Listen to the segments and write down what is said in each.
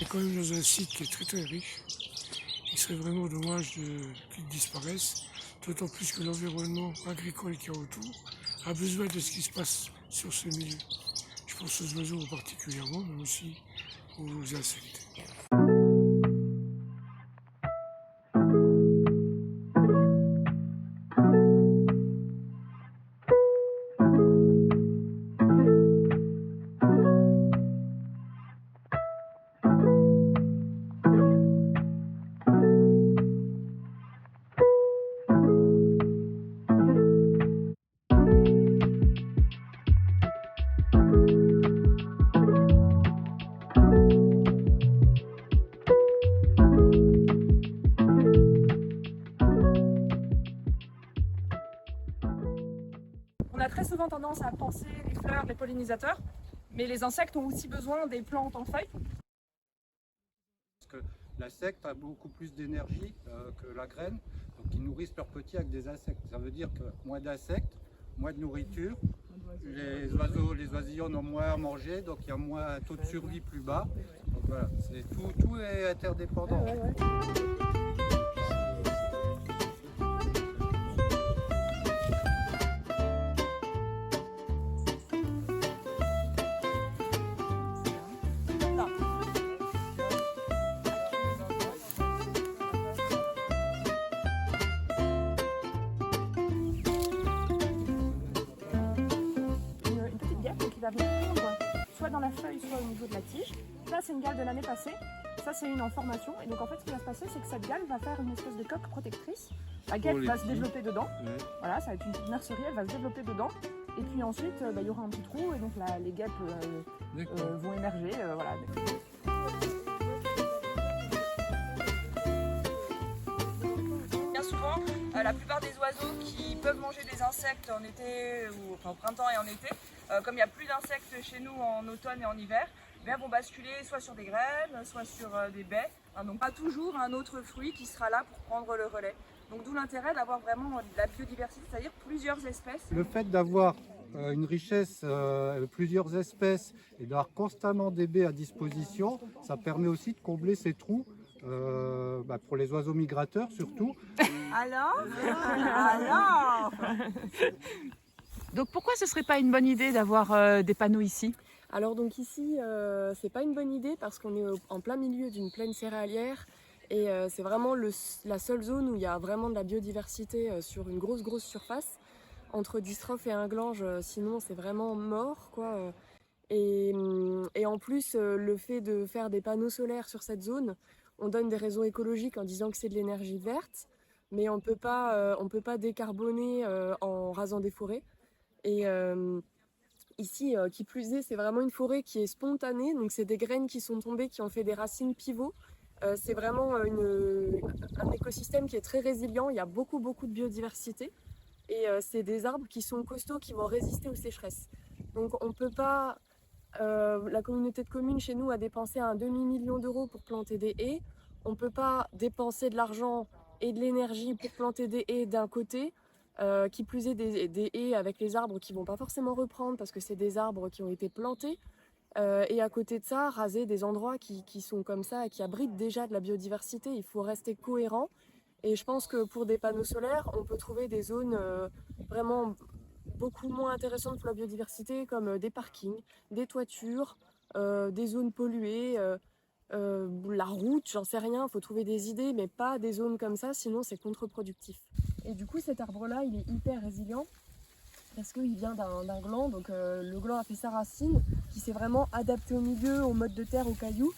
C'est quand même dans un site qui est très très riche. Il serait vraiment dommage qu'il disparaisse, d'autant plus que l'environnement agricole qu'il y a autour a besoin de ce qui se passe sur ce milieu. Je pense aux oiseaux particulièrement, mais aussi aux insectes. On a très souvent tendance à penser les fleurs, les pollinisateurs, mais les insectes ont aussi besoin des plantes en feuilles. Parce que l'insecte a beaucoup plus d'énergie que la graine, donc ils nourrissent leurs petits avec des insectes. Ça veut dire que moins d'insectes, moins de nourriture, les oisillons ont moins à manger, donc il y a moins un taux de survie plus bas. Donc voilà, tout est interdépendant. Une petite guêpe qui va venir pondre soit dans la feuille, soit au niveau de la tige. Là, c'est une gale de l'année passée. Ça, c'est une en formation. Et donc, en fait, ce qui va se passer, c'est que cette gale va faire une espèce de coque protectrice. La guêpe va se développer dedans. Ouais. Voilà, ça va être une petite nurserie, elle va se développer dedans. Et puis ensuite, il y aura un petit trou et donc les guêpes vont émerger. Voilà. Bien souvent, la plupart des oiseaux qui peuvent manger des insectes en été, ou enfin, au printemps et en été, comme il n'y a plus d'insectes chez nous en automne et en hiver, vont basculer soit sur des graines, soit sur des baies. Donc pas toujours un autre fruit qui sera là pour prendre le relais. Donc d'où l'intérêt d'avoir vraiment de la biodiversité, c'est-à-dire plusieurs espèces. Le fait d'avoir une richesse, plusieurs espèces et d'avoir constamment des baies à disposition, ça permet aussi de combler ces trous pour les oiseaux migrateurs surtout. Alors Donc pourquoi ce serait pas une bonne idée d'avoir des panneaux ici? Alors donc ici, c'est pas une bonne idée parce qu'on est en plein milieu d'une plaine céréalière et c'est vraiment la seule zone où il y a vraiment de la biodiversité sur une grosse surface. Entre Distrophe et Inglange, sinon c'est vraiment mort, quoi. Et en plus, le fait de faire des panneaux solaires sur cette zone, on donne des raisons écologiques en disant que c'est de l'énergie verte, mais on peut pas décarboner en rasant des forêts. Et ici, qui plus est, c'est vraiment une forêt qui est spontanée, donc c'est des graines qui sont tombées, qui ont fait des racines pivots. C'est vraiment un écosystème qui est très résilient, il y a beaucoup de biodiversité. Et c'est des arbres qui sont costauds, qui vont résister aux sécheresses. Donc on peut pas... la communauté de communes chez nous a dépensé un demi-million d'euros pour planter des haies. On ne peut pas dépenser de l'argent et de l'énergie pour planter des haies d'un côté, qui plus est des haies avec les arbres qui ne vont pas forcément reprendre parce que c'est des arbres qui ont été plantés. Et à côté de ça, raser des endroits qui sont comme ça et qui abritent déjà de la biodiversité. Il faut rester cohérent. Et je pense que pour des panneaux solaires, on peut trouver des zones vraiment beaucoup moins intéressantes pour la biodiversité, comme des parkings, des toitures, des zones polluées, la route, j'en sais rien, il faut trouver des idées, mais pas des zones comme ça, sinon c'est contre-productif. Et du coup, cet arbre-là, il est hyper résilient, parce qu'il vient d'un gland, donc le gland a fait sa racine, qui s'est vraiment adapté au milieu, au mode de terre, aux cailloux.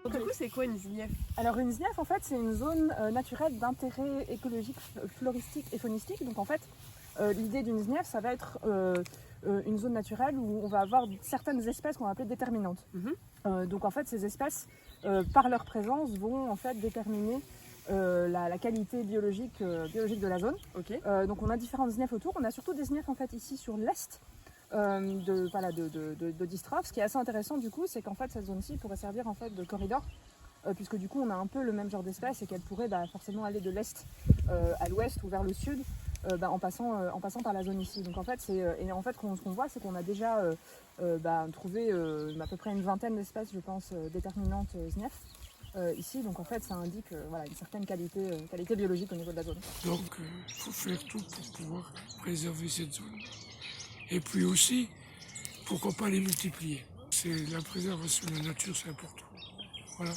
Du coup, c'est quoi une ZNIEF? Alors une ZNIEF, en fait, c'est une zone naturelle d'intérêt écologique, floristique et faunistique. Donc en fait, l'idée d'une ZNIEF, ça va être une zone naturelle où on va avoir certaines espèces qu'on va appeler déterminantes. Donc en fait, ces espèces, par leur présence, vont en fait déterminer la qualité biologique de la zone. Okay. Donc on a différentes ZNIEF autour. On a surtout des ZNIEF en fait ici sur l'est de Distrophe. Ce qui est assez intéressant du coup, c'est qu'en fait cette zone-ci pourrait servir en fait de corridor puisque du coup on a un peu le même genre d'espèce et qu'elle pourrait forcément aller de l'est à l'ouest ou vers le sud en passant par la zone ici. Donc en fait, ce qu'on voit, c'est qu'on a déjà trouvé à peu près une vingtaine d'espèces, je pense, déterminantes SNEF ici. Donc en fait, ça indique une certaine qualité biologique au niveau de la zone. Donc il faut faire tout pour pouvoir préserver cette zone. Et puis aussi, pourquoi pas les multiplier. C'est la préservation de la nature, c'est important. Voilà.